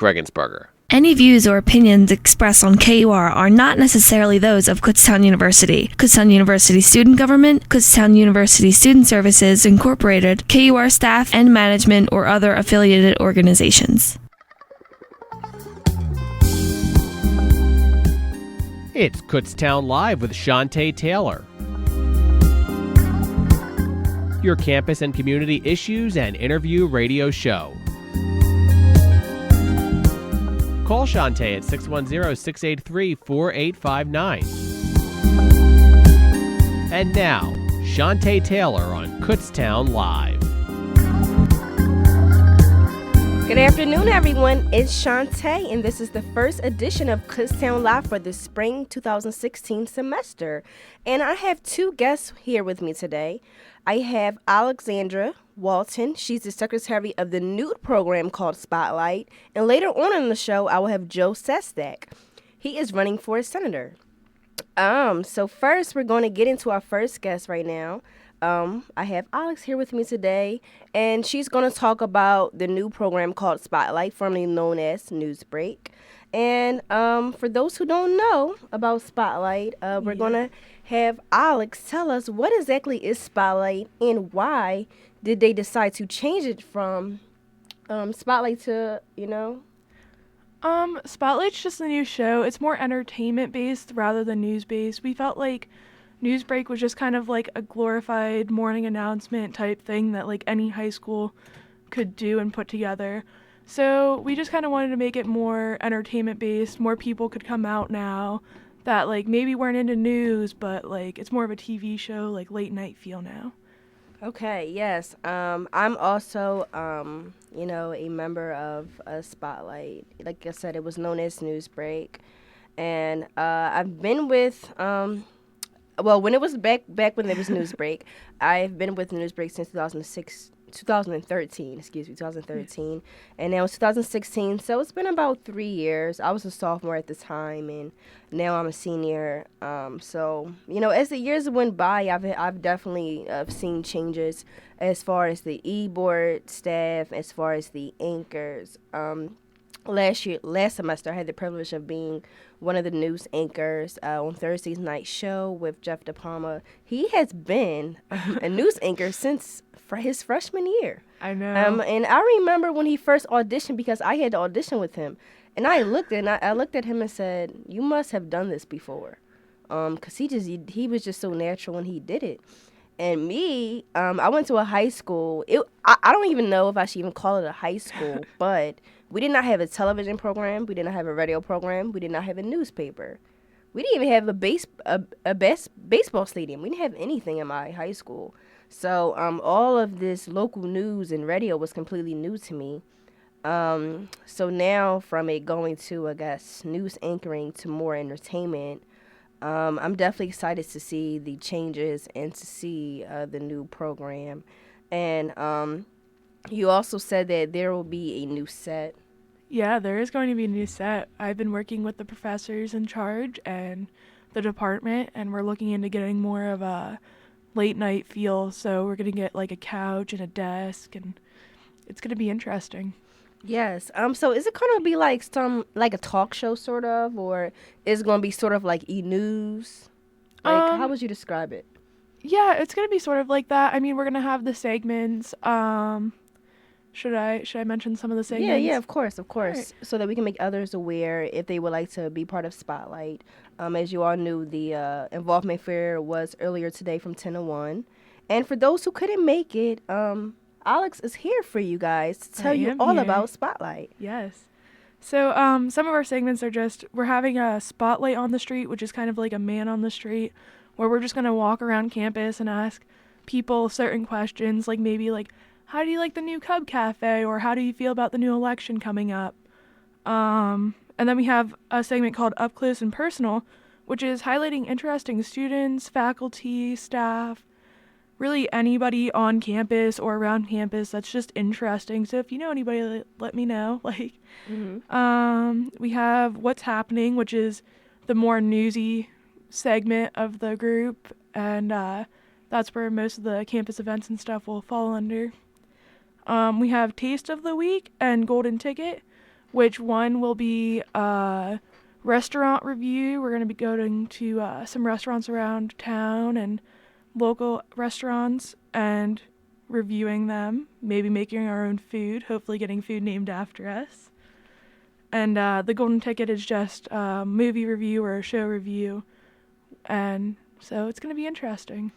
Regensburger. Any views or opinions expressed on KUR are not necessarily those of Kutztown University, Kutztown University Student Government, Kutztown University Student Services Incorporated, KUR staff and management, or other affiliated organizations. It's Kutztown Live with Shantae Taylor. Your campus and community issues and interview radio show. Call Shantae at 610-683-4859. And now, Shantae Taylor on Kutztown Live. Good afternoon, everyone. It's Shantae, and this is the first edition of Kutztown Live for the spring 2016 semester. And I have two guests here with me today. I have Alexandra Walton. She's the secretary of the new program called Spotlight. And later on in the show, I will have Joe Sestak. He is running for senator. So first, we're going to get into our first guest right now. I have Alex here with me today, and she's going to talk about the new program called Spotlight, formerly known as Newsbreak. And for those who don't know about Spotlight, we're going to have Alex tell us what exactly is Spotlight and why did they decide to change it from Spotlight to, Spotlight's just a new show. It's more entertainment-based rather than news-based. We felt like Newsbreak was just kind of like a glorified morning announcement type thing that like any high school could do and put together. So we just kind of wanted to make it more entertainment-based. More people could come out now that like maybe weren't into news, but like it's more of a TV show, like late night feel now. Okay, yes. I'm also, a member of Spotlight. Like I said, it was known as Newsbreak. And I've been with, when it was back when there was Newsbreak, I've been with Newsbreak since 2013. And now it's 2016, so it's been about 3 years. I was a sophomore at the time, and now I'm a senior. So, as the years went by, I've definitely seen changes as far as the e-board staff, as far as the anchors. Last semester, I had the privilege of being one of the news anchors on Thursday's night show with Jeff DePalma. He has been a news anchor since his freshman year. I know. And I remember when he first auditioned, because I had to audition with him, and I looked at him and said, "You must have done this before," because he was just so natural when he did it. And me, I went to a high school. I don't even know if I should even call it a high school, but we did not have a television program. We did not have a radio program. We did not have a newspaper. We didn't even have a baseball stadium. We didn't have anything in my high school. So all of this local news and radio was completely new to me. So now from it going to, I guess, news anchoring to more entertainment, I'm definitely excited to see the changes and to see the new program. And you also said that there will be a new set. Yeah, there is going to be a new set. I've been working with the professors in charge and the department, and we're looking into getting more of a late night feel. So we're going to get like a couch and a desk, and it's going to be interesting. Yes. So is it going to be like a talk show sort of, or is it going to be sort of like e-news? Like, how would you describe it? Yeah, it's going to be sort of like that. I mean, we're going to have the segments. Should I mention some of the segments? Yeah, of course. Right. So that we can make others aware if they would like to be part of Spotlight. As you all knew, the involvement fair was earlier today from 10 to 1. And for those who couldn't make it, Alex is here for you guys to tell you all about Spotlight. Yes. So some of our segments are we're having a Spotlight on the street, which is kind of like a man on the street, where we're just going to walk around campus and ask people certain questions, like maybe like, how do you like the new Cub Cafe, or how do you feel about the new election coming up? And then we have a segment called Up Close and Personal, which is highlighting interesting students, faculty, staff, really anybody on campus or around campus that's just interesting. So if you know anybody, let me know. We have What's Happening, which is the more newsy segment of the group, and that's where most of the campus events and stuff will fall under. We have Taste of the Week and Golden Ticket, which one will be a restaurant review. We're going to be going to some restaurants around town and local restaurants and reviewing them, maybe making our own food, hopefully getting food named after us. And the golden ticket is just a movie review or a show review. And so it's going to be interesting.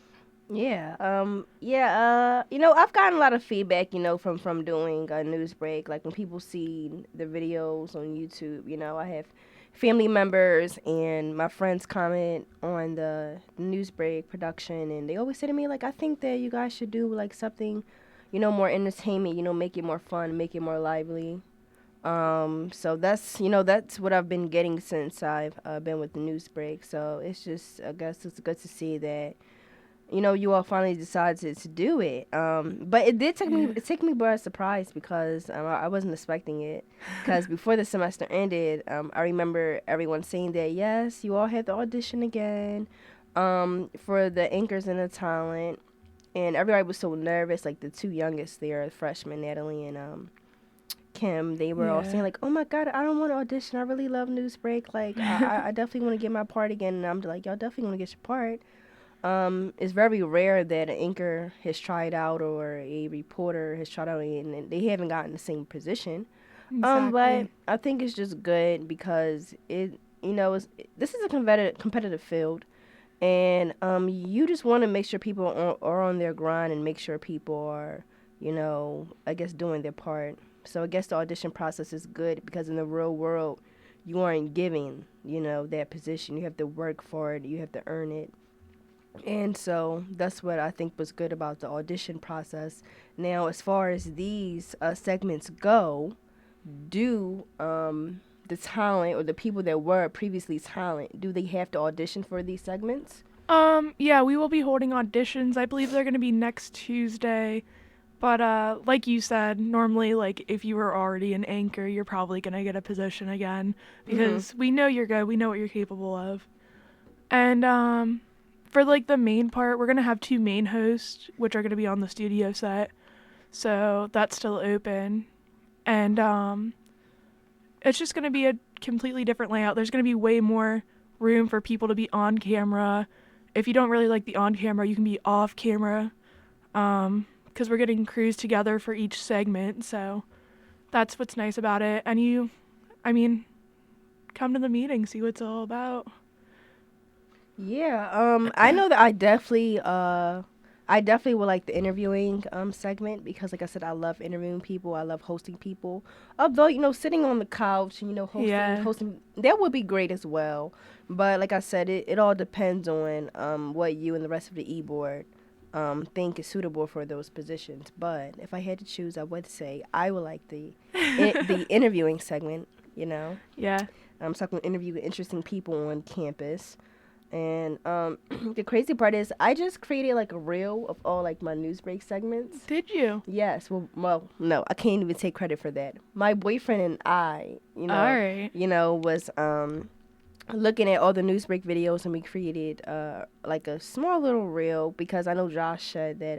Yeah. I've gotten a lot of feedback, from doing a news break. Like when people see the videos on YouTube, I have family members and my friends comment on the news break production, and they always say to me, like, I think that you guys should do like something, more entertainment, make it more fun, make it more lively. So that's what I've been getting since I've been with the news break. So it's just, I guess it's good to see that, you all finally decided to do it. But it did take me by surprise because I wasn't expecting it. Because before the semester ended, I remember everyone saying that, yes, you all had the audition again for the anchors and the talent. And everybody was so nervous, like the two youngest there, freshmen, Natalie and Kim, they were all saying, like, oh, my God, I don't want to audition. I really love Newsbreak. Like, I definitely want to get my part again. And I'm like, y'all definitely want to get your part. It's very rare that an anchor has tried out or a reporter has tried out and they haven't gotten the same position. Exactly. But I think it's just good because this is a competitive field. And you just want to make sure people are on their grind and make sure people are, I guess doing their part. So I guess the audition process is good because in the real world, you aren't given, that position. You have to work for it. You have to earn it. And so that's what I think was good about the audition process. Now, as far as these segments go, do the talent or the people that were previously talent, do they have to audition for these segments? Yeah, we will be holding auditions. I believe they're going to be next Tuesday. But like you said, normally, like, if you were already an anchor, you're probably going to get a position again because we know you're good. We know what you're capable of. And for, like, the main part, we're going to have 2 main hosts, which are going to be on the studio set. So that's still open. And it's just going to be a completely different layout. There's going to be way more room for people to be on camera. If you don't really like the on camera, you can be off camera. Because we're getting crews together for each segment. So that's what's nice about it. And come to the meeting, see what it's all about. Yeah, I know that I definitely would like the interviewing segment because, like I said, I love interviewing people. I love hosting people. Although, sitting on the couch and, hosting, that would be great as well. But like I said, it all depends on what you and the rest of the e-board think is suitable for those positions. But if I had to choose, I would say I would like the interviewing segment, Yeah. So I can interview interesting people on campus. And the crazy part is I just created like a reel of all like my news break segments. Did you? Yes. Well, no, I can't even take credit for that. My boyfriend and I, all right. Was looking at all the news break videos, and we created like a small little reel because I know Josh said that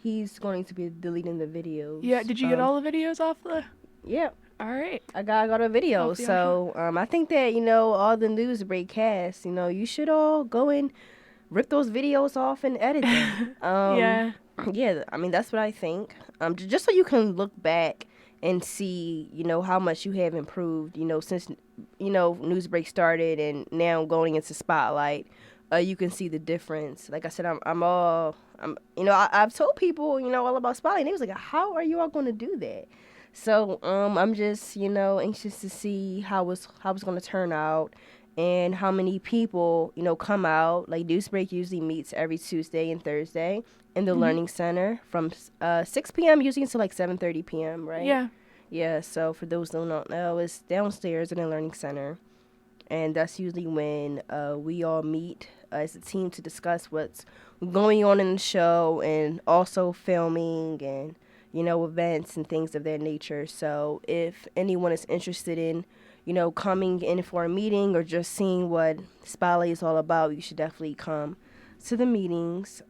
he's going to be deleting the videos. Yeah. Did you get all the videos off the? Yeah. All right. I got a video. So I think that, all the news break casts, you should all go and rip those videos off and edit them. Yeah. Yeah, that's what I think. Just so you can look back and see, how much you have improved, since, Newsbreak started and now going into Spotlight. You can see the difference. Like I said, I've told people, all about Spotlight, and they was like, how are you all going to do that? So I'm just, anxious to see how it's going to turn out and how many people, come out. Like Newsbreak usually meets every Tuesday and Thursday in the Learning Center from 6 p.m. usually to like 7:30 p.m., right? Yeah. Yeah, so for those who don't know, it's downstairs in the Learning Center. And that's usually when we all meet as a team to discuss what's going on in the show and also filming and events and things of that nature. So if anyone is interested in, coming in for a meeting or just seeing what Spotlight is all about, you should definitely come to the meetings.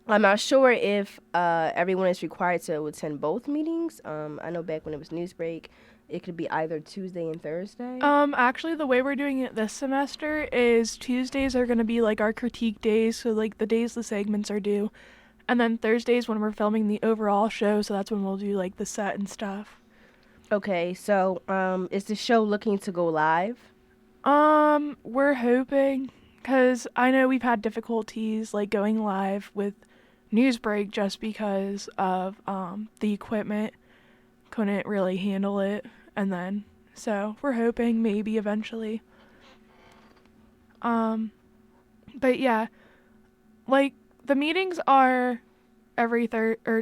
I'm not sure if everyone is required to attend both meetings. I know back when it was Newsbreak, it could be either Tuesday and Thursday. Actually, the way we're doing it this semester is Tuesdays are going to be like our critique days, so like the days the segments are due. And then Thursdays when we're filming the overall show, so that's when we'll do like the set and stuff. Okay, so is the show looking to go live? We're hoping, because I know we've had difficulties like going live with Newsbreak just because of the equipment couldn't really handle it, and then so we're hoping maybe eventually. But yeah, like the meetings are every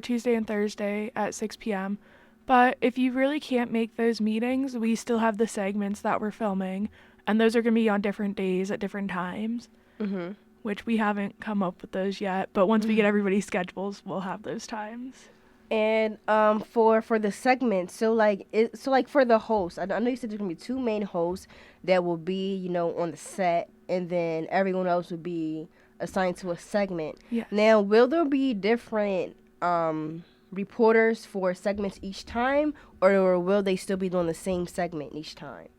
Tuesday and Thursday at 6 p.m. But if you really can't make those meetings, we still have the segments that we're filming, and those are going to be on different days at different times. Mm-hmm. Which we haven't come up with those yet, but once we get everybody's schedules, we'll have those times. And for the segment, so for the host, I know you said there's gonna be two main hosts that will be on the set, and then everyone else will be assigned to a segment. Yes. Now, will there be different reporters for segments each time, or will they still be doing the same segment each time?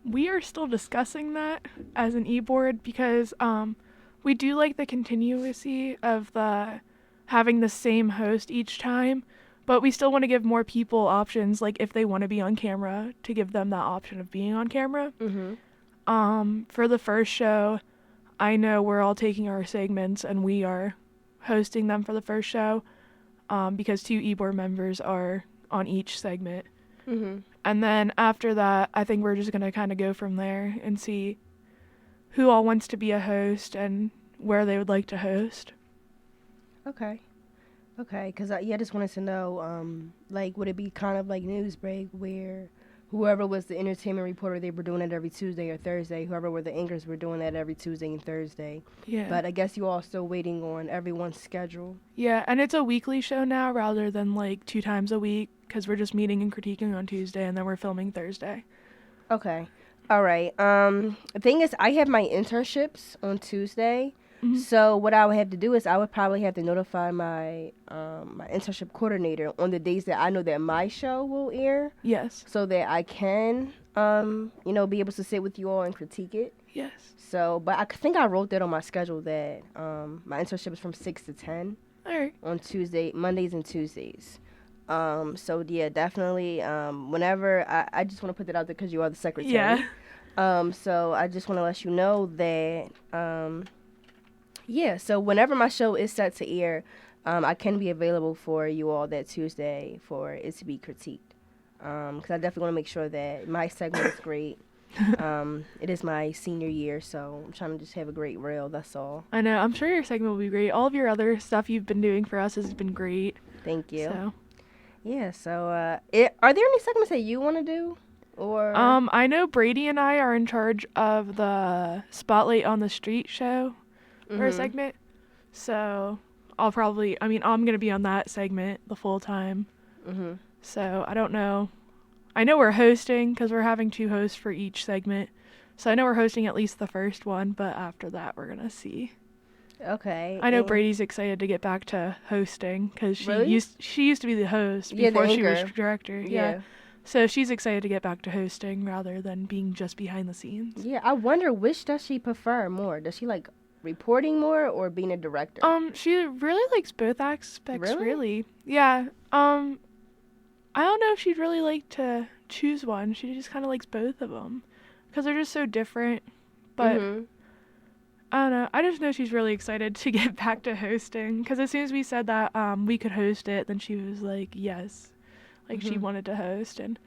We are still discussing that as an e-board because we do like the continuity of the having the same host each time, but we still want to give more people options, like if they want to be on camera, to give them that option of being on camera. Mm-hmm. For the first show, I know we're all taking our segments and we are hosting them for the first show because 2 e-board members are on each segment. Mm-hmm. And then after that, I think we're just going to kind of go from there and see who all wants to be a host and where they would like to host. Okay, because I just wanted to know, would it be kind of like Newsbreak where whoever was the entertainment reporter, they were doing it every Tuesday or Thursday. Whoever were the anchors were doing that every Tuesday and Thursday. Yeah. But I guess you all still waiting on everyone's schedule. Yeah, and it's a weekly show now rather than like 2 times a week because we're just meeting and critiquing on Tuesday and then we're filming Thursday. Okay. All right. The thing is, I have my internships on Tuesday. Mm-hmm. So what I would have to do is I would probably have to notify my my internship coordinator on the days that I know that my show will air. Yes. So that I can, be able to sit with you all and critique it. Yes. So, but I think I wrote that on my schedule that my internship is from 6 to 10 All right. on Mondays and Tuesdays. So yeah, definitely. Whenever I just want to put that out there because you are the secretary. Yeah. So I just want to let you know that. Yeah. So whenever my show is set to air, I can be available for you all that Tuesday for it to be critiqued. Because I definitely want to make sure that my segment is great. It is my senior year, so I'm trying to just have a great reel. That's all. I know. I'm sure your segment will be great. All of your other stuff you've been doing for us has been great. Thank you. So. Yeah. So, are there any segments that you want to do, or? I know Brady and I are in charge of the Spotlight on the Street show, or segment. So I'm gonna be on that segment the full time. Mm-hmm. So I don't know. I know we're hosting because we're having 2 hosts for each segment. So I know we're hosting at least the first one, but after that we're gonna see. Okay. I know Brady's excited to get back to hosting because she Really? used to be the host Yeah, the before she was anchor. director. Yeah. So she's excited to get back to hosting rather than being just behind the scenes. Yeah. I wonder which does she prefer more? Does she like reporting more or being a director? She really likes both aspects. Really? Yeah. I don't know if she'd really like to choose one. She just kind of likes both of them because they're just so different. But I don't know. I just know she's really excited to get back to hosting because as soon as we said that we could host it, then she was like, yes. Like she wanted to host. And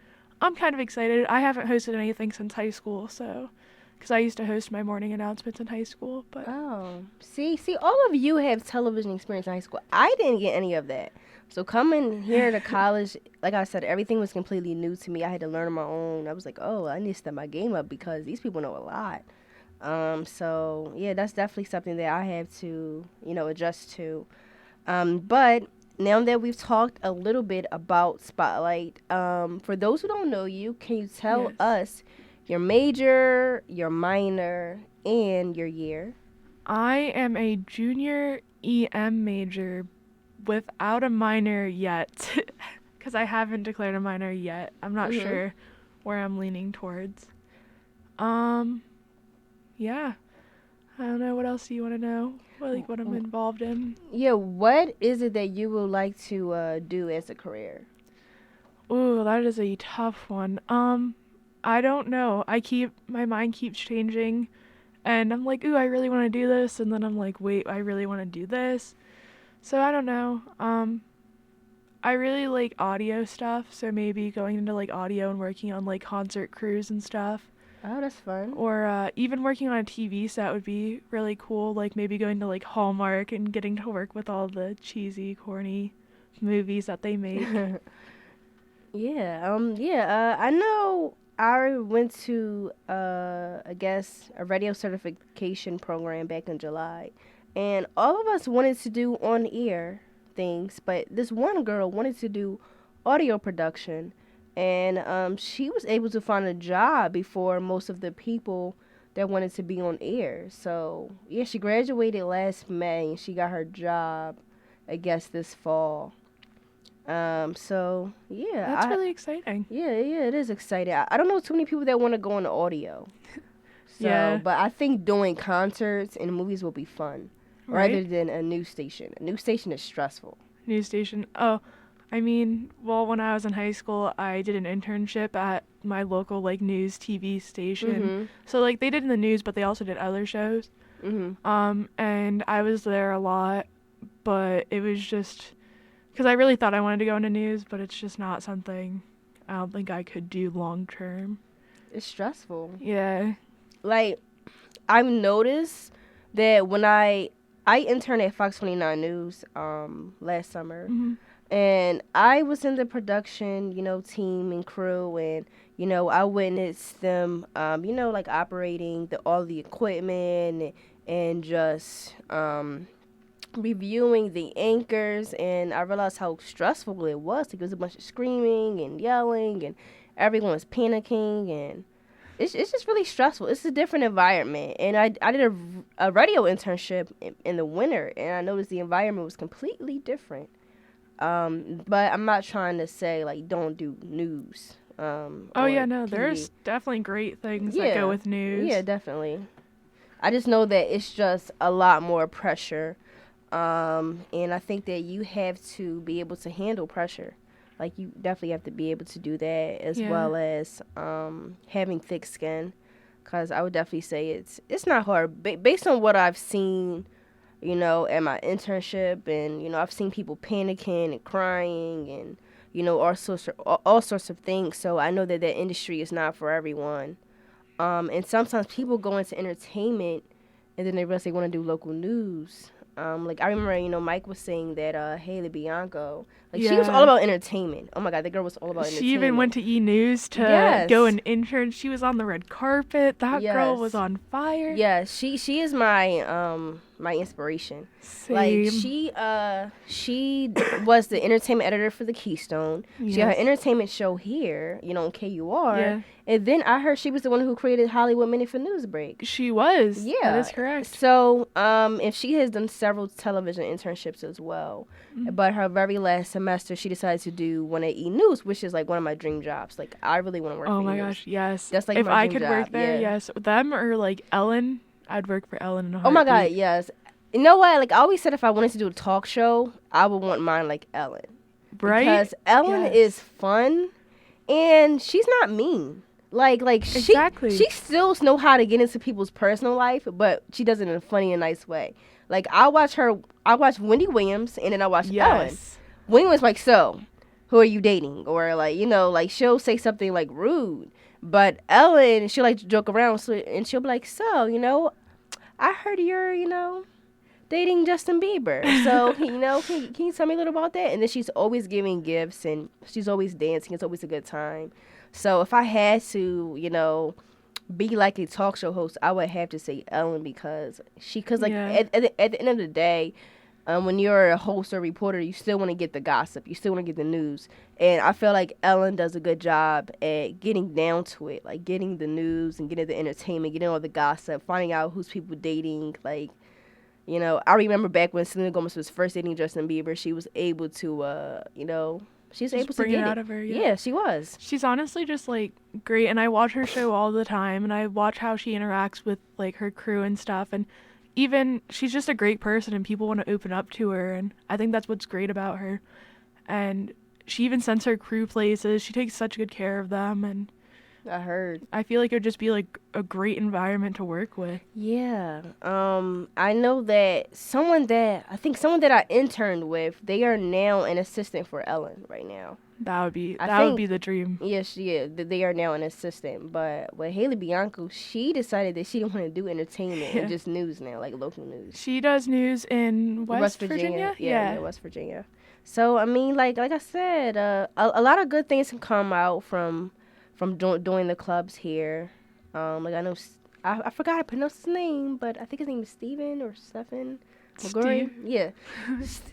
I'm kind of excited. I haven't hosted anything since high school, so because I used to host my morning announcements in high school. But Oh, see, all of you have television experience in high school. I didn't get any of that. So coming here to college, like I said, everything was completely new to me. I had to learn on my own. I was like, oh, I need to step my game up because these people know a lot. So yeah, that's definitely something that I have to, adjust to. But now that we've talked a little bit about Spotlight, for those who don't know you, can you tell us your major, your minor, and your year? I am a junior EM major without a minor yet, because I haven't declared a minor yet. I'm not sure where I'm leaning towards. Yeah. I don't know. What else do you want to know? What I'm involved in? Yeah, what is it that you would like to do as a career? Ooh, that is a tough one. I don't know. My mind keeps changing, and I'm like, ooh, I really want to do this, and then I'm like, wait, I really want to do this. So I don't know. I really like audio stuff, so maybe going into like audio and working on like concert crews and stuff. Oh, that's fun. Or even working on a TV set would be really cool, like maybe going to like Hallmark and getting to work with all the cheesy, corny movies that they make. I know I went to, I guess, a radio certification program back in July, and all of us wanted to do on-air things, but this one girl wanted to do audio production, and she was able to find a job before most of the people that wanted to be on air. So, yeah, she graduated last May, and she got her job, I guess, this fall. So yeah, That's really exciting. Yeah, it is exciting. I don't know too many people that want to go into audio. So, Yeah. but I think doing concerts and movies will be fun, rather Right? than a news station. A news station is stressful. News station. Oh, I mean, well, when I was in high school, I did an internship at my local like news TV station. So like they did in the news, but they also did other shows. And I was there a lot, but it was just because I really thought I wanted to go into news, but it's just not something I don't think I could do long term. It's stressful. Yeah. Like, I've noticed that when I interned at Fox 29 News last summer, and I was in the production, team and crew, and I witnessed them, like operating all the equipment and just reviewing the anchors, and I realized how stressful it was. Like, there was a bunch of screaming and yelling, and everyone was panicking, and it's just really stressful. It's a different environment, and I did a radio internship in the winter, and I noticed the environment was completely different. But I'm not trying to say like don't do news. There's definitely great things that go with news. Yeah, definitely. I just know that it's just a lot more pressure. And I think that you have to be able to handle pressure. Like, you definitely have to be able to do that, as well as having thick skin. Because I would definitely say it's not hard. Based on what I've seen, at my internship, and, I've seen people panicking and crying and, all sorts of things. So I know that industry is not for everyone. And sometimes people go into entertainment and then they realize they want to do local news. Like, I remember, Mike was saying that Haley Bianco, she was all about entertainment. Oh my God, the girl was all about entertainment. She even went to E! News to go and intern. She was on the red carpet. That girl was on fire. Yeah, she is my my inspiration. Same. Like, she was the entertainment editor for the Keystone. She had her entertainment show here, on KUR. Yeah. And then I heard she was the one who created Hollywood Minute for Newsbreak. She was. Yeah. That is correct. So, and she has done several television internships as well. But her very last semester, she decided to do one at E! News, which is like one of my dream jobs. Like, I really want to work for Oh E! my News. gosh, yes. That's like if my I dream could job. work there, yes. Them or like Ellen, I'd work for Ellen in a heartbeat. Oh my God, yes. You know what? Like, I always said if I wanted to do a talk show, I would want mine like Ellen. Right? Because Ellen is fun, and she's not mean. Like Exactly. she still know how to get into people's personal life, but she does it in a funny and nice way. Like, I watch Wendy Williams, and then I watch Ellen. Wendy was like, so, who are you dating? Or like, she'll say something like rude. But Ellen, she'll like joke around, and she'll be like, so, I heard you're, dating Justin Bieber. So, can you tell me a little about that? And then she's always giving gifts, and she's always dancing. It's always a good time. So if I had to, be like a talk show host, I would have to say Ellen, because at the end of the day, when you're a host or reporter, you still want to get the gossip. You still want to get the news. And I feel like Ellen does a good job at getting down to it, like getting the news and getting the entertainment, getting all the gossip, finding out who's people dating. Like, You know, I remember back when Selena Gomez was first dating Justin Bieber, she was able to, she was able to bring get it it. out of her. Yeah, she was. She's honestly just like great, and I watch her show all the time, and I watch how she interacts with like her crew and stuff, and even she's just a great person, and people want to open up to her, and I think that's what's great about her. And she even sends her crew places. She takes such good care of them, and I heard. I feel like it would just be like a great environment to work with. Yeah. I know that someone that I interned with, they are now an assistant for Ellen right now. That would be the dream. Yes, yeah, they are now an assistant. But with Haley Bianco, she decided that she didn't want to do entertainment and just news now, like local news. She does news in West Virginia? Yeah, West Virginia. So I mean, like I said, a lot of good things can come out from doing the clubs here. Like I know, I forgot how to pronounce his name, but I think his name is Stephen or Stephen McGorry. Yeah,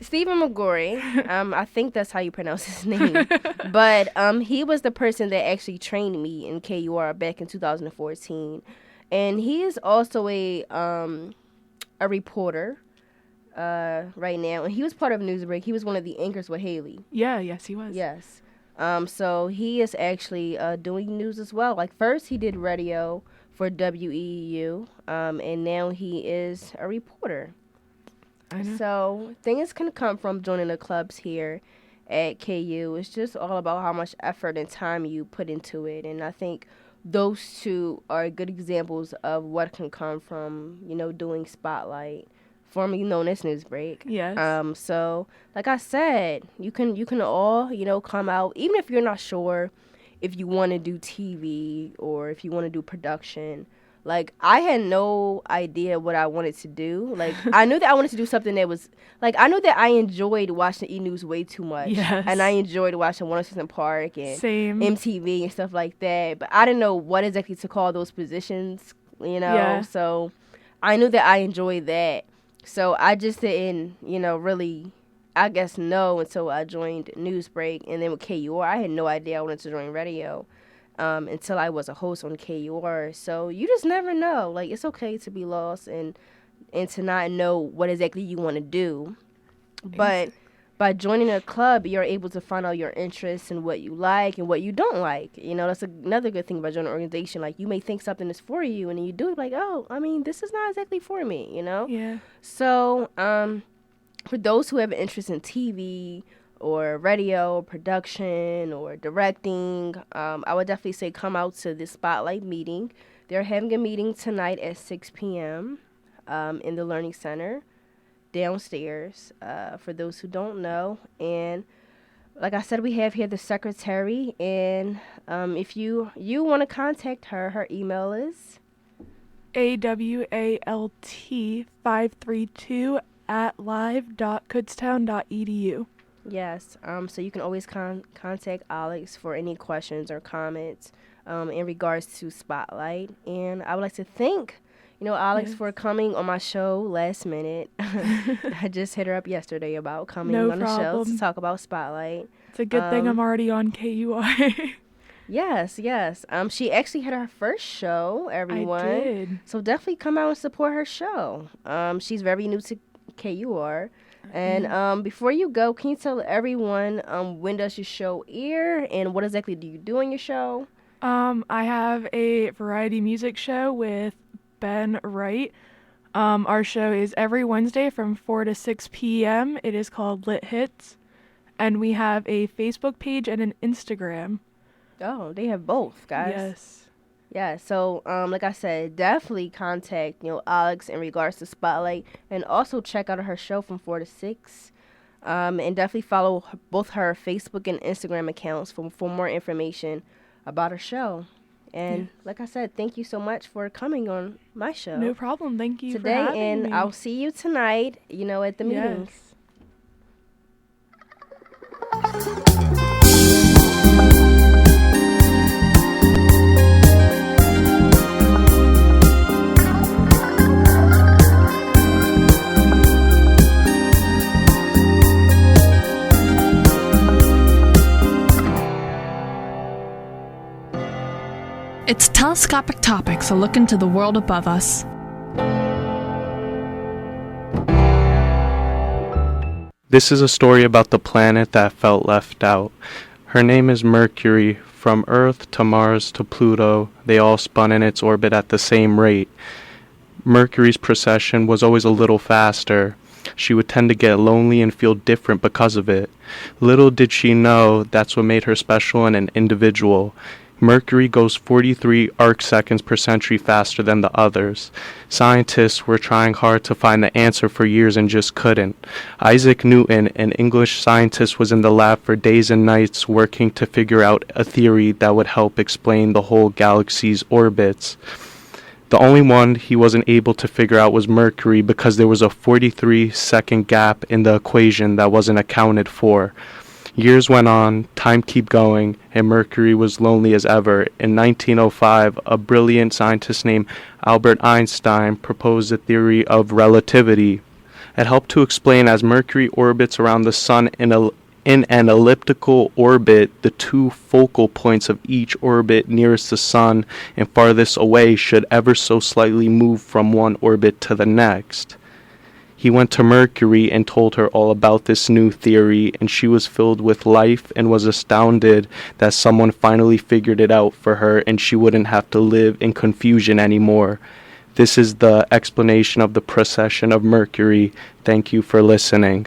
Stephen McGorry. I think that's how you pronounce his name. But he was the person that actually trained me in KUR back in 2014, and he is also a reporter right now, and he was part of Newsbreak. He was one of the anchors with Haley. Yes, he was. Yes. So he is actually doing news as well. Like first he did radio for WEU, and now he is a reporter. I know. So things can come from joining the clubs here at KU. It's just all about how much effort and time you put into it. And I think those two are good examples of what can come from, doing Spotlight, formerly known as Newsbreak. Yes. So like I said, you can all, come out, even if you're not sure if you want to do TV or if you want to do production. Like, I had no idea what I wanted to do. Like, I knew that I wanted to do something that was, like, I knew that I enjoyed watching E-News way too much. Yes. And I enjoyed watching 106 in Park and Same. MTV and stuff like that. But I didn't know what exactly to call those positions, Yeah. So I knew that I enjoyed that. So I just didn't, really, I guess, know until I joined Newsbreak. And then with KUR, I had no idea I wanted to join radio. Until I was a host on KUR. So you just never know. Like, it's okay to be lost and to not know what exactly you want to do. But by joining a club, you're able to find out your interests and what you like and what you don't like. That's another good thing about joining an organization. Like, you may think something is for you, and then you do it like, oh, I mean, this is not exactly for me, Yeah. So, for those who have an interest in TV or radio, production, or directing, I would definitely say come out to this Spotlight meeting. They're having a meeting tonight at 6 p.m. In the Learning Center downstairs, for those who don't know. And like I said, we have here the secretary, and if you want to contact her, her email is awalt532@live.kutztown.edu. Yes, so you can always contact Alex for any questions or comments in regards to Spotlight. And I would like to thank, Alex for coming on my show last minute. I just hit her up yesterday about coming on the show to talk about Spotlight. It's a good thing I'm already on KUR. Yes. She actually had her first show, everyone. I did. So definitely come out and support her show. She's very new to KUR. And before you go, can you tell everyone when does your show air and what exactly do you do on your show? I have a variety music show with Ben Wright. Our show is every Wednesday from 4 to 6 p.m. It is called Lit Hits. And we have a Facebook page and an Instagram. Oh, they have both, guys. Yes. Yeah, so like I said, definitely contact Alex in regards to Spotlight, and also check out her show from 4 to 6, and definitely follow both her Facebook and Instagram accounts for more information about her show. And like I said, thank you so much for coming on my show. No problem. Thank you today, for having and me. I'll see you tonight. At the meeting. Yes. It's Telescopic Topics, a look into the world above us. This is a story about the planet that felt left out. Her name is Mercury. From Earth to Mars to Pluto, they all spun in its orbit at the same rate. Mercury's precession was always a little faster. She would tend to get lonely and feel different because of it. Little did she know that's what made her special and an individual. Mercury goes 43 arcseconds per century faster than the others. Scientists were trying hard to find the answer for years and just couldn't. Isaac Newton, an English scientist, was in the lab for days and nights working to figure out a theory that would help explain the whole galaxy's orbits. The only one he wasn't able to figure out was Mercury because there was a 43-second gap in the equation that wasn't accounted for. Years went on, time kept going, and Mercury was lonely as ever. In 1905, a brilliant scientist named Albert Einstein proposed the theory of relativity. It helped to explain as Mercury orbits around the Sun in an elliptical orbit, the two focal points of each orbit nearest the Sun and farthest away should ever so slightly move from one orbit to the next. He went to Mercury and told her all about this new theory, and she was filled with life and was astounded that someone finally figured it out for her and she wouldn't have to live in confusion anymore. This is the explanation of the precession of Mercury. Thank you for listening.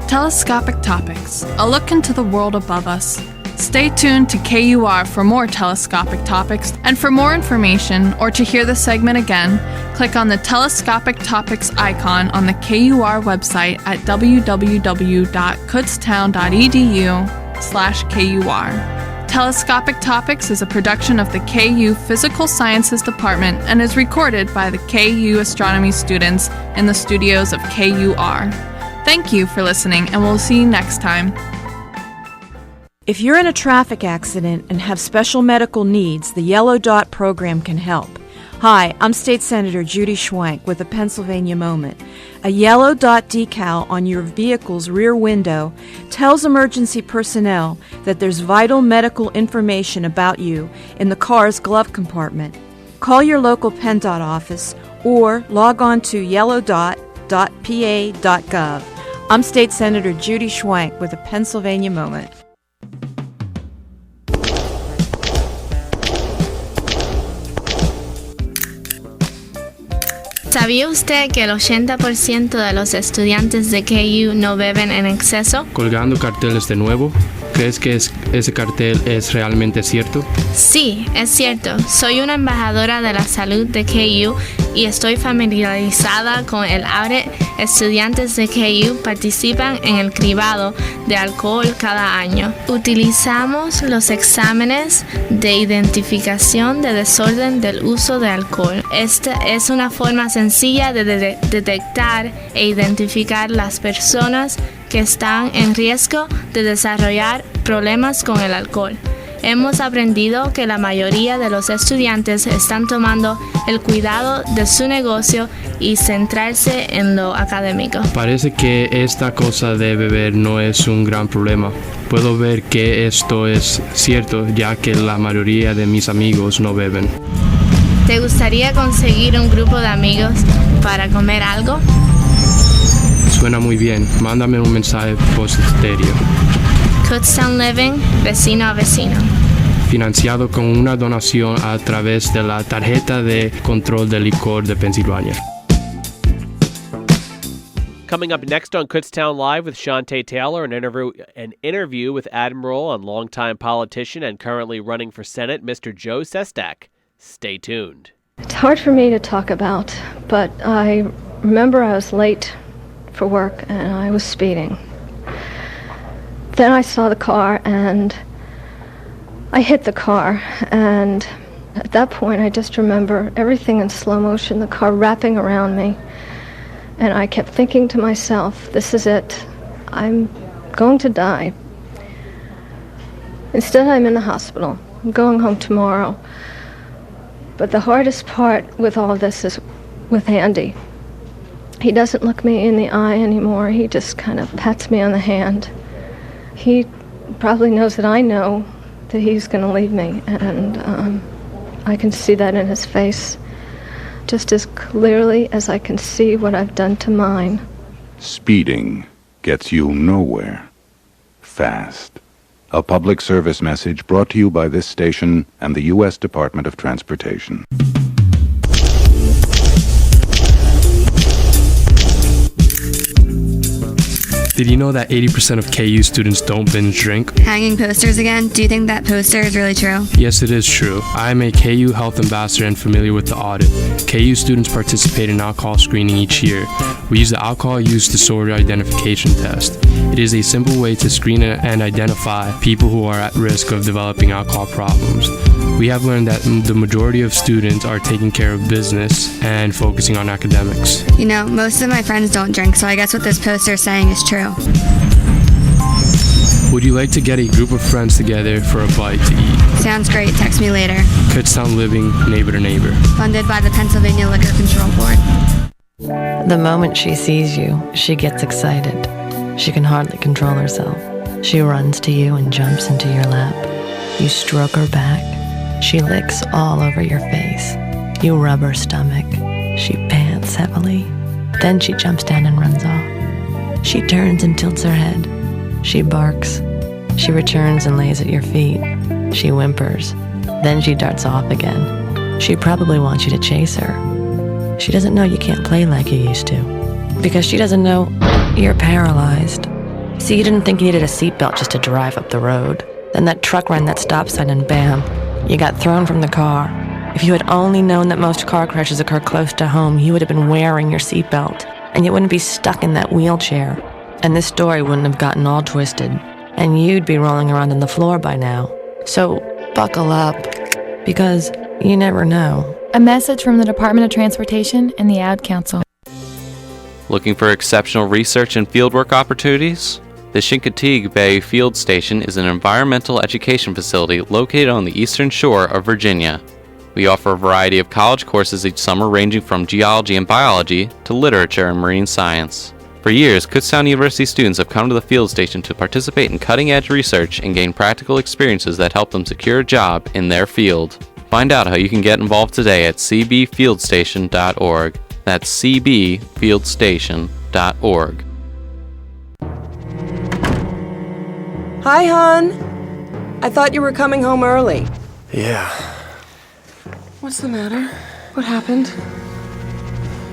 Telescopic Topics, a look into the world above us. Stay tuned to KUR for more telescopic topics, and for more information or to hear the segment again, click on the Telescopic Topics icon on the KUR website at www.kutztown.edu/KUR. Telescopic Topics is a production of the KU Physical Sciences Department and is recorded by the KU astronomy students in the studios of KUR. Thank you for listening, and we'll see you next time. If you're in a traffic accident and have special medical needs, the Yellow Dot program can help. Hi, I'm State Senator Judy Schwank with a Pennsylvania Moment. A yellow dot decal on your vehicle's rear window tells emergency personnel that there's vital medical information about you in the car's glove compartment. Call your local PennDOT office or log on to yellowdot.pa.gov. I'm State Senator Judy Schwank with a Pennsylvania Moment. ¿Sabía usted que el 80% de los estudiantes de KU no beben en exceso? Colgando carteles de nuevo. ¿Crees que ese cartel es realmente cierto? Sí, es cierto. Soy una embajadora de la salud de KU y estoy familiarizada con el audit. Estudiantes de KU participan en el cribado de alcohol cada año. Utilizamos los exámenes de identificación de desorden del uso de alcohol. Esta es una forma sencilla de detectar e identificar las personas que están en riesgo de desarrollar problemas con el alcohol. Hemos aprendido que la mayoría de los estudiantes están tomando el cuidado de su negocio y centrarse en lo académico. Parece que esta cosa de beber no es un gran problema. Puedo ver que esto es cierto, ya que la mayoría de mis amigos no beben. ¿Te gustaría conseguir un grupo de amigos para comer algo? Suena muy bien. Mándame un mensaje postero. Kutztown Living, vecino a vecino. Financiado con una donación a través de la tarjeta de control de licor de Pensilvania. Coming up next on Kutztown Live with Shantae Taylor, an interview with Admiral and longtime politician and currently running for Senate, Mr. Joe Sestak. Stay tuned. It's hard for me to talk about, but I remember I was late for work and I was speeding. Then I saw the car and I hit the car, and at that point I just remember everything in slow motion, the car wrapping around me, and I kept thinking to myself, this is it, I'm going to die. Instead I'm in the hospital, I'm going home tomorrow. But the hardest part with all this is with Andy. He doesn't look me in the eye anymore, he just kind of pats me on the hand. He probably knows that I know that he's going to leave me, and I can see that in his face. just as clearly as I can see what I've done to mine. Speeding gets you nowhere fast. A public service message brought to you by this station and the U.S. Department of Transportation. Did you know that 80% of KU students don't binge drink? Hanging posters again? Do you think that poster is really true? Yes, it is true. I am a KU health ambassador and familiar with the audit. KU students participate in alcohol screening each year. We use the Alcohol Use Disorder Identification Test. It is a simple way to screen and identify people who are at risk of developing alcohol problems. We have learned that the majority of students are taking care of business and focusing on academics. You know, most of my friends don't drink, so I guess what this poster is saying is true. Would you like to get a group of friends together for a bite to eat? Sounds great. Text me later. Kutztown Living, neighbor to neighbor. Funded by the Pennsylvania Liquor Control Board. The moment she sees you, she gets excited. She can hardly control herself. She runs to you and jumps into your lap. You stroke her back. She licks all over your face. You rub her stomach. She pants heavily. Then she jumps down and runs off. She turns and tilts her head. She barks. She returns and lays at your feet. She whimpers. Then she darts off again. She probably wants you to chase her. She doesn't know you can't play like you used to. Because she doesn't know you're paralyzed. See, you didn't think you needed a seatbelt just to drive up the road. Then that truck ran that stop sign and bam, you got thrown from the car. If you had only known that most car crashes occur close to home, you would have been wearing your seatbelt, and you wouldn't be stuck in that wheelchair. And this story wouldn't have gotten all twisted, and you'd be rolling around on the floor by now. So buckle up, because you never know. A message from the Department of Transportation and the Ad Council. Looking for exceptional research and fieldwork opportunities? The Chincoteague Bay Field Station is an environmental education facility located on the eastern shore of Virginia. We offer a variety of college courses each summer ranging from geology and biology to literature and marine science. For years, Kutztown University students have come to the field station to participate in cutting-edge research and gain practical experiences that help them secure a job in their field. Find out how you can get involved today at cbfieldstation.org. That's cbfieldstation.org. Hi, hon. I thought you were coming home early. Yeah. What's the matter? What happened?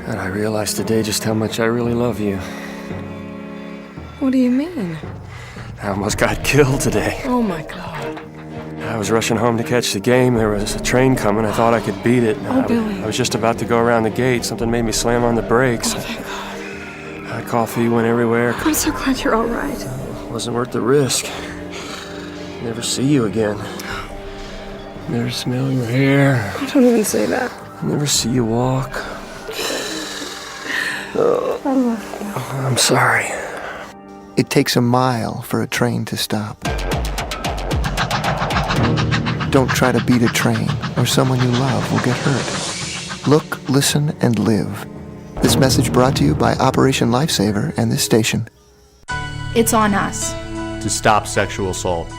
And I realized today just how much I really love you. What do you mean? I almost got killed today. Oh, my God. I was rushing home to catch the game. There was a train coming. I thought I could beat it. Billy. I was just about to go around the gate. Something made me slam on the brakes. Oh, thank God. Coffee went everywhere. I'm so glad you're all right. It wasn't worth the risk. Never see you again. Never smell your hair. Don't even say that. Never see you walk. I love you. I'm sorry. It takes a mile for a train to stop. Don't try to beat a train, or someone you love will get hurt. Look, listen, and live. This message brought to you by Operation Lifesaver and this station. It's on us. To stop sexual assault.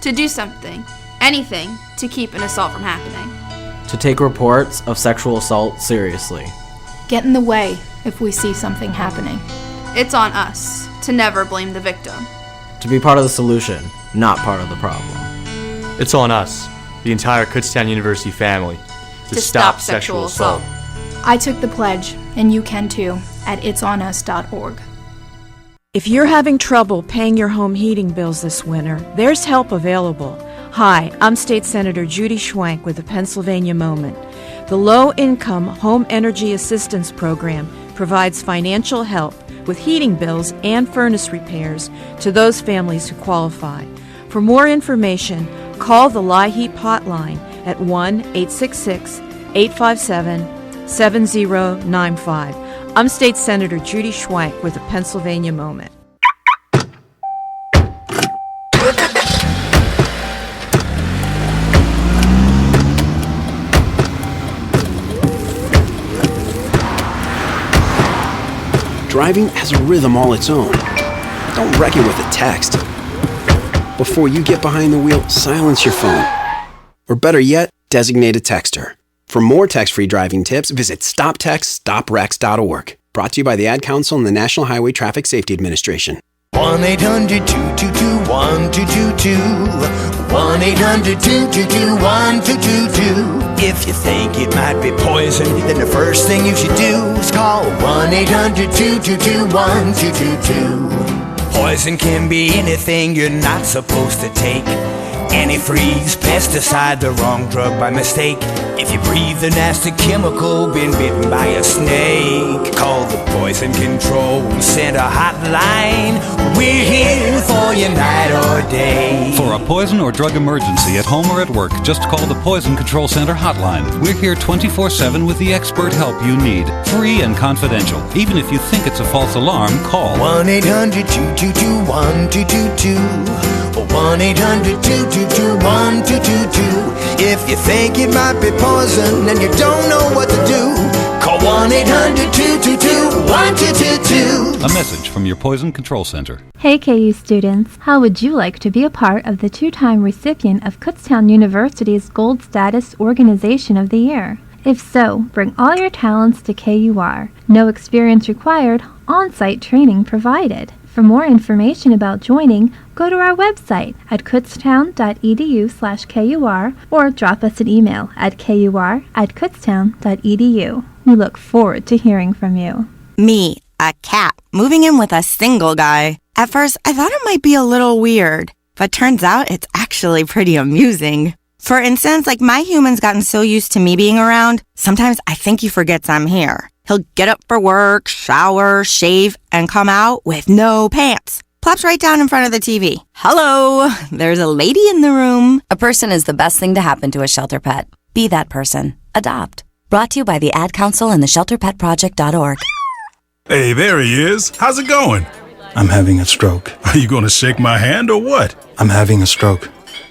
To do something, anything, to keep an assault from happening. To take reports of sexual assault seriously. Get in the way if we see something happening. It's on us to never blame the victim. To be part of the solution, not part of the problem. It's on us, the entire Kutztown University family, to stop sexual assault. I took the pledge, and you can too, at itsonus.org. If you're having trouble paying your home heating bills this winter, there's help available. Hi, I'm State Senator Judy Schwank with the Pennsylvania Moment. The Low-Income Home Energy Assistance Program provides financial help with heating bills and furnace repairs to those families who qualify. For more information, call the LIHEAP hotline at 1-866-857-7095. I'm State Senator Judy Schwank with the Pennsylvania Moment. Driving has a rhythm all its own. Don't wreck it with a text. Before you get behind the wheel, silence your phone. Or better yet, designate a texter. For more text-free driving tips, visit StopTextStopWrecks.org. Brought to you by the Ad Council and the National Highway Traffic Safety Administration. 1-800-222-1222. 1-800-222-1222. If you think it might be poison, then the first thing you should do is call 1-800-222-1222. Poison can be anything you're not supposed to take. Antifreeze, pesticide, the wrong drug by mistake. If you breathe a nasty chemical, been bitten by a snake, call the Poison Control Center hotline. We're here for you night or day. For a poison or drug emergency at home or at work, just call the Poison Control Center hotline. We're here 24/7 with the expert help you need. Free and confidential. Even if you think it's a false alarm, call 1-800-222-1222. 1-800-222-1222. If you think it might be poison and you don't know what to do, call 1-800-222-1222. A message from your Poison Control Center. Hey KU students, how would you like to be a part of the two-time recipient of Kutztown University's Gold Status Organization of the Year? If so, bring all your talents to KUR. No experience required, on-site training provided. For more information about joining, go to our website at kutztown.edu/KUR or drop us an email at kur@kutztown.edu. We look forward to hearing from you. Me, a cat, moving in with a single guy. At first, I thought it might be a little weird, but turns out it's actually pretty amusing. For instance, like my human's gotten so used to me being around, sometimes I think he forgets I'm here. He'll get up for work, shower, shave, and come out with no pants. Plops right down in front of the TV. Hello, there's a lady in the room. A person is the best thing to happen to a shelter pet. Be that person. Adopt. Brought to you by the Ad Council and the ShelterPetProject.org. Hey, there he is. How's it going? I'm having a stroke. Are you going to shake my hand or what? I'm having a stroke.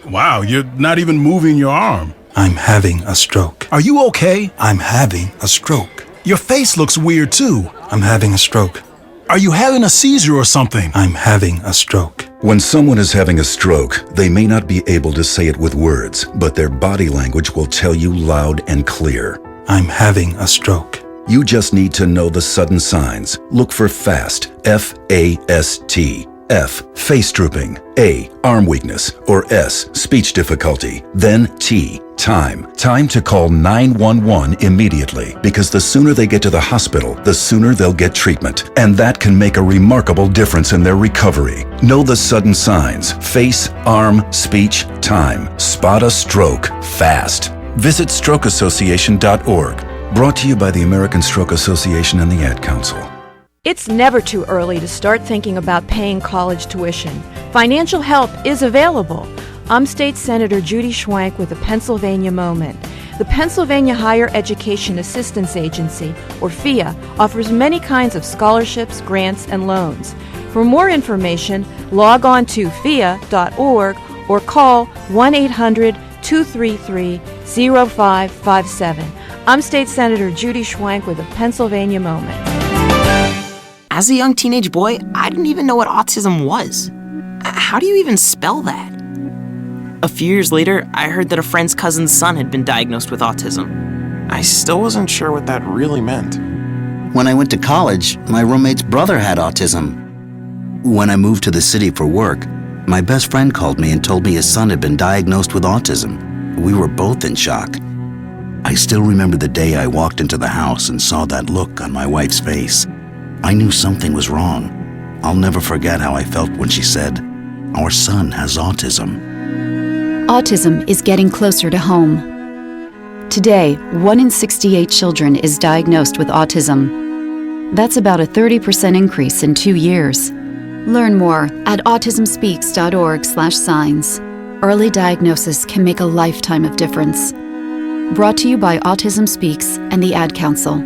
Wow, you're not even moving your arm. I'm having a stroke. Are you okay? I'm having a stroke. Your face looks weird too. I'm having a stroke. Are you having a seizure or something? I'm having a stroke. When someone is having a stroke, they may not be able to say it with words, but their body language will tell you loud and clear. I'm having a stroke. You just need to know the sudden signs. Look for FAST, F-A-S-T. F, face drooping. A, arm weakness. Or S, speech difficulty. Then T, time. Time to call 911 immediately, because the sooner they get to the hospital, the sooner they'll get treatment. And that can make a remarkable difference in their recovery. Know the sudden signs. Face, arm, speech, time. Spot a stroke fast. Visit strokeassociation.org. Brought to you by the American Stroke Association and the Ad Council. It's never too early to start thinking about paying college tuition. Financial help is available. I'm State Senator Judy Schwank with the Pennsylvania Moment. The Pennsylvania Higher Education Assistance Agency, or FIA, offers many kinds of scholarships, grants, and loans. For more information, log on to FIA.org or call 1-800-233-0557. I'm State Senator Judy Schwank with the Pennsylvania Moment. As a young teenage boy, I didn't even know what autism was. How do you even spell that? A few years later, I heard that a friend's cousin's son had been diagnosed with autism. I still wasn't sure what that really meant. When I went to college, my roommate's brother had autism. When I moved to the city for work, my best friend called me and told me his son had been diagnosed with autism. We were both in shock. I still remember the day I walked into the house and saw that look on my wife's face. I knew something was wrong. I'll never forget how I felt when she said, "Our son has autism." Autism is getting closer to home. Today, 1 in 68 children is diagnosed with autism. That's about a 30% increase in 2 years. Learn more at autismspeaks.org/signs. Early diagnosis can make a lifetime of difference. Brought to you by Autism Speaks and the Ad Council.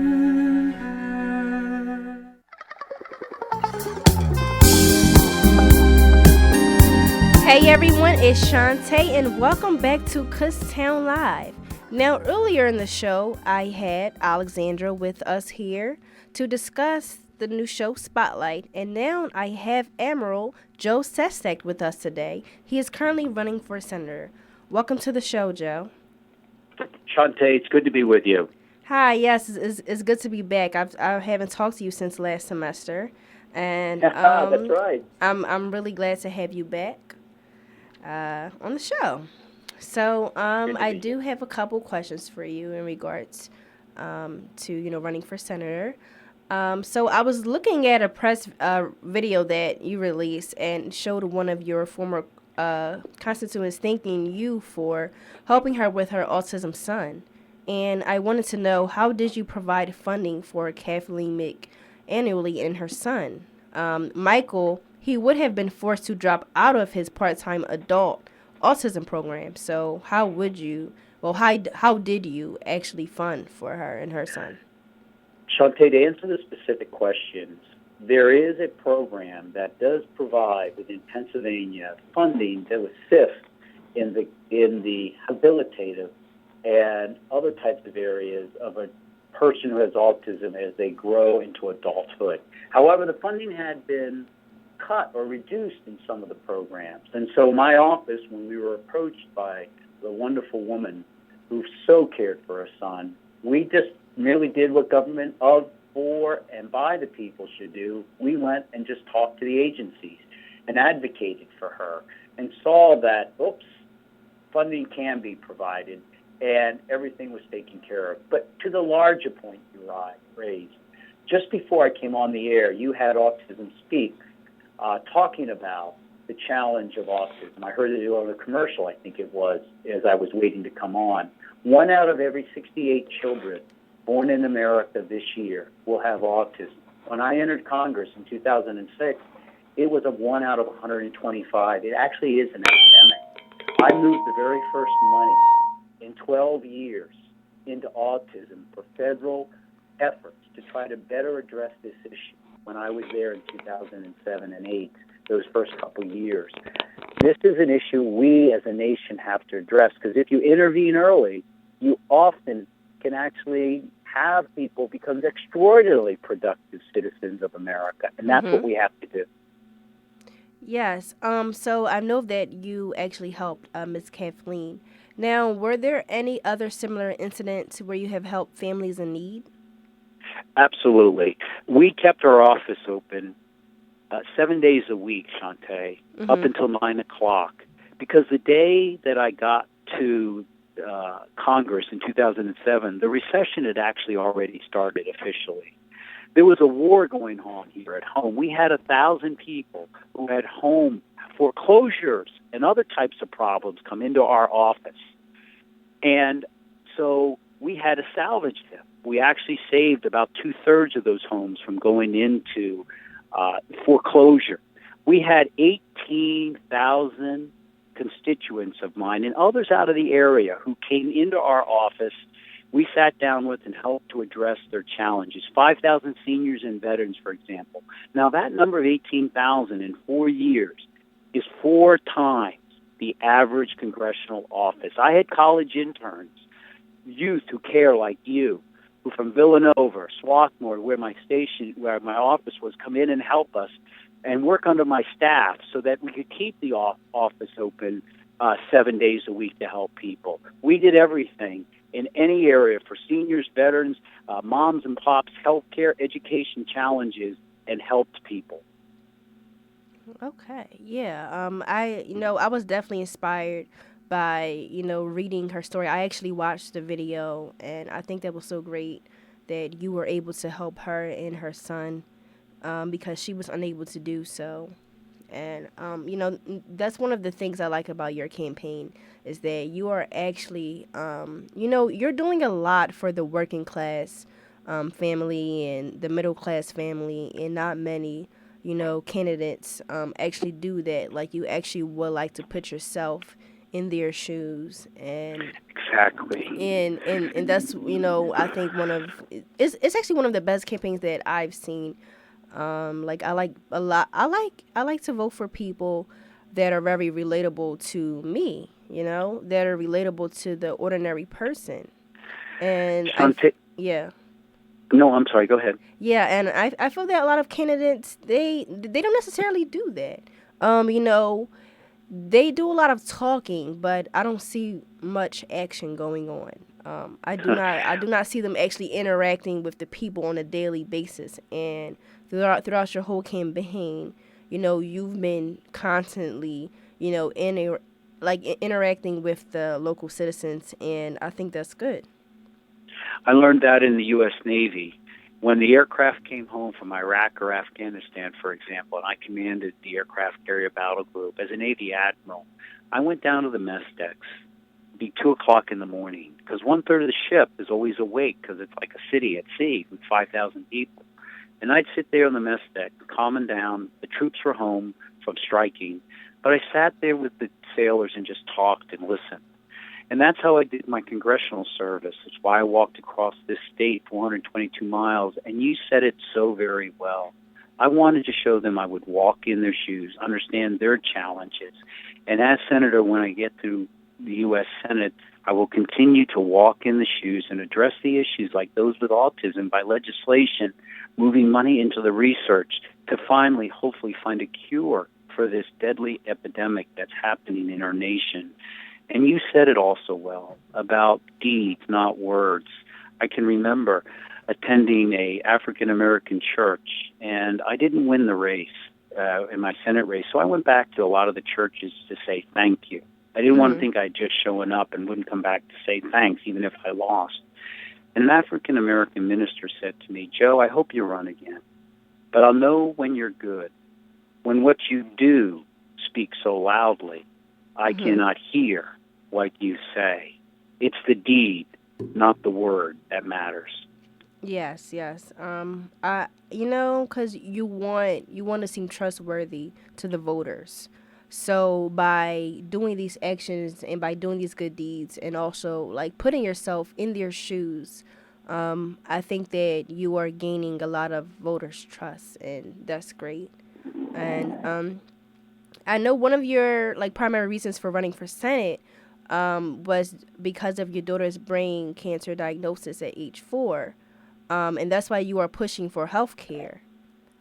Hey everyone, it's Shantae and welcome back to Kutztown Live. Now earlier in the show, I had Alexandra with us here to discuss the new show Spotlight, and now I have Admiral Joe Sestak with us today. He is currently running for senator. Welcome to the show, Joe. Shantae, it's good to be with you. Hi, yes, it's good to be back. I haven't talked to you since last semester, and That's right. I'm really glad to have you back on the show. So I do have a couple questions for you in regards to running for senator. So I was looking at a press video that you released and showed one of your former constituents thanking you for helping her with her autism son. And I wanted to know, how did you provide funding for Kathleen Mick annually and her son? Michael, he would have been forced to drop out of his part-time adult autism program. So how did you actually fund for her and her son? Shantae, to answer the specific questions, there is a program that does provide within Pennsylvania funding to assist in the habilitative and other types of areas of a person who has autism as they grow into adulthood. However, the funding had been cut or reduced in some of the programs. And so my office, when we were approached by the wonderful woman who so cared for her son, we just merely did what government of, for, and by the people should do. We went and just talked to the agencies and advocated for her and saw that, funding can be provided and everything was taken care of. But to the larger point you raised, just before I came on the air, you had Autism Speak talking about the challenge of autism. I heard it on a commercial, I think it was, as I was waiting to come on. 1 out of every 68 children born in America this year will have autism. When I entered Congress in 2006, it was a 1 out of 125. It actually is an epidemic. I moved the very first money in 12 years into autism for federal efforts to try to better address this issue when I was there in 2007 and 8, those first couple years. This is an issue we as a nation have to address, because if you intervene early, you often can actually have people become extraordinarily productive citizens of America, and that's what we have to do. Yes. So I know that you actually helped Miss Kathleen. Now, were there any other similar incidents where you have helped families in need? Absolutely. We kept our office open 7 days a week, Shantae, up until 9 o'clock, because the day that I got to Congress in 2007, the recession had actually already started officially. There was a war going on here at home. We had 1,000 people who had home foreclosures and other types of problems come into our office. And so we had to salvage them. We actually saved about 2/3 of those homes from going into foreclosure. We had 18,000 constituents of mine and others out of the area who came into our office. We sat down with and helped to address their challenges. 5,000 seniors and veterans, for example. Now, that number of 18,000 in 4 years is 4 times the average congressional office. I had college interns, youth who care like you, who from Villanova, Swarthmore, where my office was, come in and help us and work under my staff so that we could keep the office open 7 days a week to help people. We did everything in any area for seniors, veterans, moms and pops, healthcare, education challenges, and helped people. Okay, yeah. I was definitely inspired by, reading her story. I actually watched the video, and I think that was so great that you were able to help her and her son because she was unable to do so. And, that's one of the things I like about your campaign is that you are actually, you're doing a lot for the working class family and the middle class family, and not many candidates actually do that. Like, you actually would like to put yourself in their shoes, and exactly, and that's I think it's actually one of the best campaigns that I've seen. I like to vote for people that are very relatable to me, that are relatable to the ordinary person, and yeah. No, I'm sorry. Go ahead. Yeah, and I feel that a lot of candidates they don't necessarily do that. They do a lot of talking, but I don't see much action going on. I do not see them actually interacting with the people on a daily basis. And throughout your whole campaign, you've been constantly, interacting with the local citizens, and I think that's good. I learned that in the U.S. Navy. When the aircraft came home from Iraq or Afghanistan, for example, and I commanded the aircraft carrier battle group as a Navy admiral, I went down to the mess decks. It'd be 2 o'clock in the morning, because 1/3 of the ship is always awake, because it's like a city at sea with 5,000 people. And I'd sit there on the mess deck, calming down. The troops were home from striking, but I sat there with the sailors and just talked and listened. And that's how I did my congressional service. It's why I walked across this state 422 miles, and you said it so very well. I wanted to show them I would walk in their shoes, understand their challenges. And as Senator, when I get to the U.S. Senate, I will continue to walk in the shoes and address the issues like those with autism by legislation, moving money into the research to finally, hopefully, find a cure for this deadly epidemic that's happening in our nation. And you said it also well about deeds, not words. I can remember attending a African-American church, and I didn't win the race in my Senate race, so I went back to a lot of the churches to say thank you. I didn't want to think I'd just showing up and wouldn't come back to say thanks, even if I lost. And an African-American minister said to me, Joe, I hope you run again, but I'll know when you're good. When what you do speaks so loudly, I cannot hear what you say. It's the deed, not the word, that matters. Yes. Because you want to seem trustworthy to the voters. So by doing these actions and by doing these good deeds and also like putting yourself in their shoes, I think that you are gaining a lot of voters' trust, and that's great. And I know one of your primary reasons for running for Senate was because of your daughter's brain cancer diagnosis at age 4, and that's why you are pushing for health care.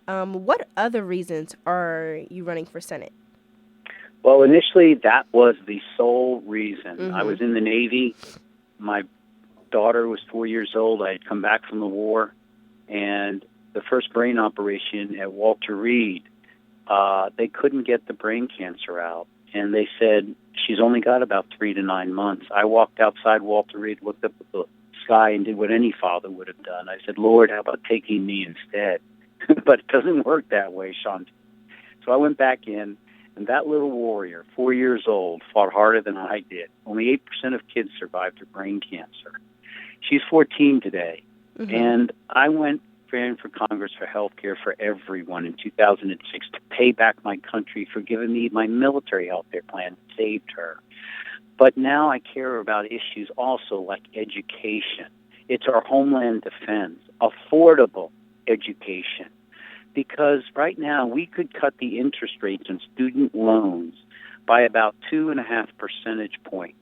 What other reasons are you running for Senate? Well, initially, that was the sole reason. I was in the Navy. My daughter was 4 years old. I had come back from the war, and the first brain operation at Walter Reed, they couldn't get the brain cancer out. And they said, she's only got about 3 to 9 months. I walked outside Walter Reed, looked up at the sky, and did what any father would have done. I said, Lord, how about taking me instead? But it doesn't work that way, Sean. So I went back in, and that little warrior, 4 years old, fought harder than I did. Only 8% of kids survived her brain cancer. She's 14 today. And I ran for Congress for health care for everyone in 2006 to pay back my country for giving me my military health care plan that saved her. But now I care about issues also like education. It's our homeland defense, affordable education. Because right now we could cut the interest rates on student loans by about 2.5 percentage points.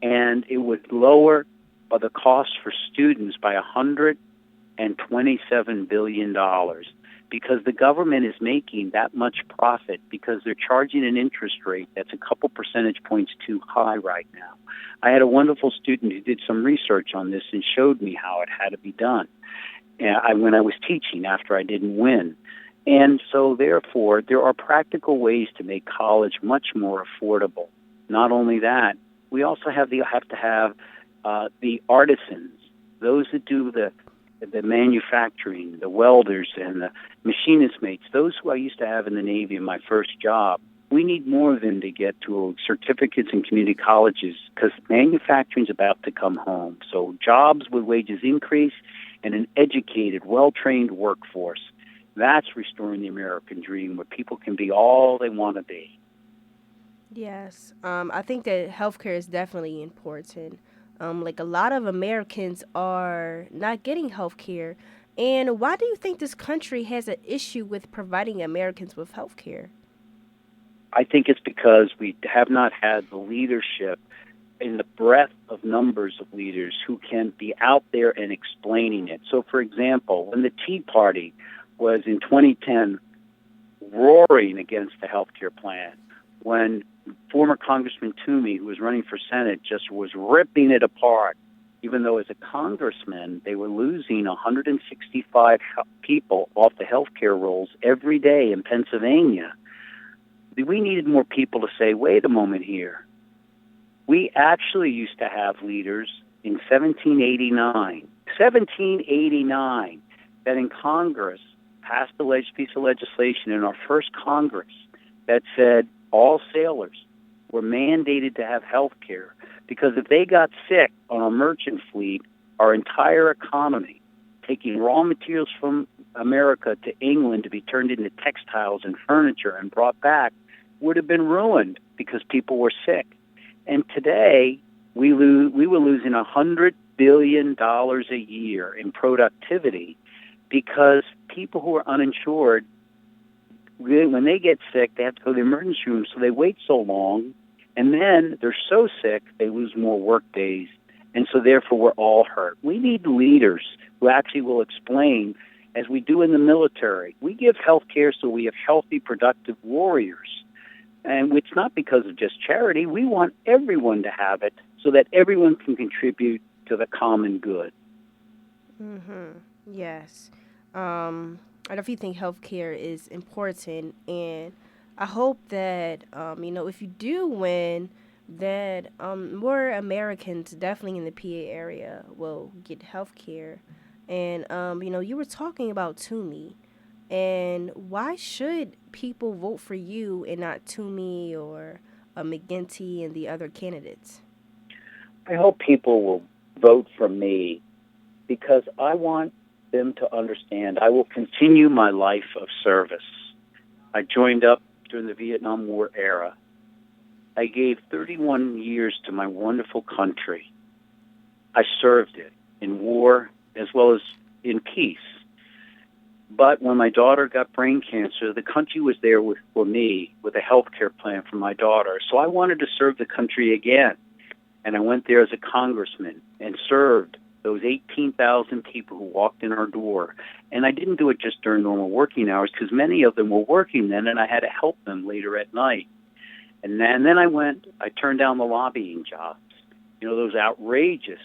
And it would lower the cost for students by $127 billion, because the government is making that much profit because they're charging an interest rate that's a couple percentage points too high right now. I had a wonderful student who did some research on this and showed me how it had to be done when I was teaching after I didn't win. And so, therefore, there are practical ways to make college much more affordable. Not only that, we also have to have the artisans, those that do the manufacturing, the welders and the machinist mates, those who I used to have in the Navy in my first job. We need more of them to get to certificates in community colleges because manufacturing is about to come home. So jobs with wages increase and an educated, well-trained workforce. That's restoring the American dream where people can be all they want to be. Yes. I think that healthcare is definitely important. A lot of Americans are not getting health care. And why do you think this country has an issue with providing Americans with health care? I think it's because we have not had the leadership in the breadth of numbers of leaders who can be out there and explaining it. So, for example, when the Tea Party was in 2010 roaring against the health care plan, when former Congressman Toomey, who was running for Senate, just was ripping it apart, even though as a congressman, they were losing 165 people off the health care rolls every day in Pennsylvania. We needed more people to say, wait a moment here. We actually used to have leaders in 1789, that in Congress passed a piece of legislation in our first Congress that said all sailors were mandated to have health care, because if they got sick on a merchant fleet, our entire economy, taking raw materials from America to England to be turned into textiles and furniture and brought back, would have been ruined because people were sick. And today, we were losing $100 billion a year in productivity because people who are uninsured, when they get sick, they have to go to the emergency room, so they wait so long, and then they're so sick, they lose more work days, and so therefore we're all hurt. We need leaders who actually will explain, as we do in the military, we give health care so we have healthy, productive warriors. And it's not because of just charity. We want everyone to have it so that everyone can contribute to the common good. Yes. I definitely think healthcare is important, and I hope that, if you do win, that more Americans, definitely in the PA area, will get healthcare. And, you were talking about Toomey. And why should people vote for you and not Toomey or McGinty and the other candidates? I hope people will vote for me because I want them to understand I will continue my life of service. I joined up during the Vietnam War era. I gave 31 years to my wonderful country. I served it in war as well as in peace. But when my daughter got brain cancer, the country was there for me with a health care plan for my daughter. So I wanted to serve the country again. And I went there as a congressman and served those 18,000 people who walked in our door. And I didn't do it just during normal working hours because many of them were working then, and I had to help them later at night. And then I turned down the lobbying jobs. Those outrageous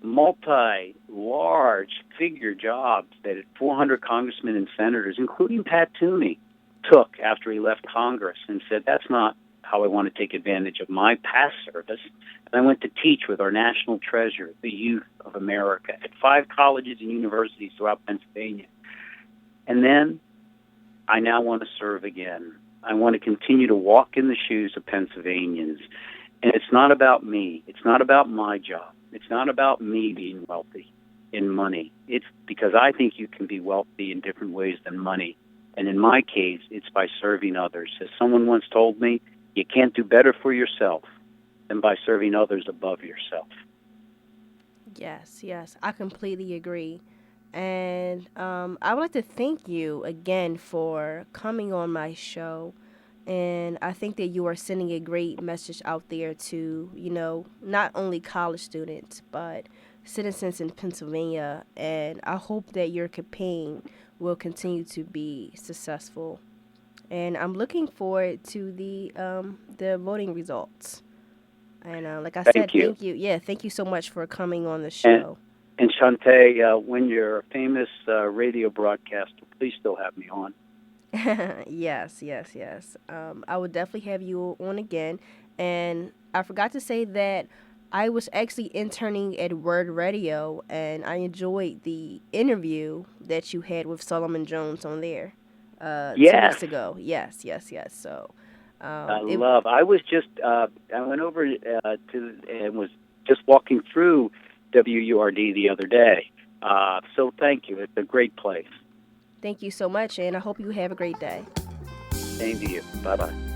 multi-large figure jobs that 400 congressmen and senators, including Pat Toomey, took after he left Congress and said, that's not how I want to take advantage of my past service. And I went to teach with our national treasure, the youth of America, at 5 colleges and universities throughout Pennsylvania. And then I now want to serve again. I want to continue to walk in the shoes of Pennsylvanians. And it's not about me. It's not about my job. It's not about me being wealthy in money. It's because I think you can be wealthy in different ways than money. And in my case, it's by serving others. As someone once told me, you can't do better for yourself than by serving others above yourself. Yes, I completely agree. And I would like to thank you again for coming on my show. And I think that you are sending a great message out there to, not only college students, but citizens in Pennsylvania. And I hope that your campaign will continue to be successful. And I'm looking forward to the voting results. And like I said, thank you. Yeah, thank you so much for coming on the show. And Shantae, when you're a famous radio broadcaster, please still have me on. Yes. I would definitely have you on again. And I forgot to say that I was actually interning at Word Radio, and I enjoyed the interview that you had with Solomon Jones on there 2 weeks ago. Yes. So I was just I went over to and was just walking through WURD the other day. So thank you. It's a great place. Thank you so much, and I hope you have a great day. Same to you. Bye-bye.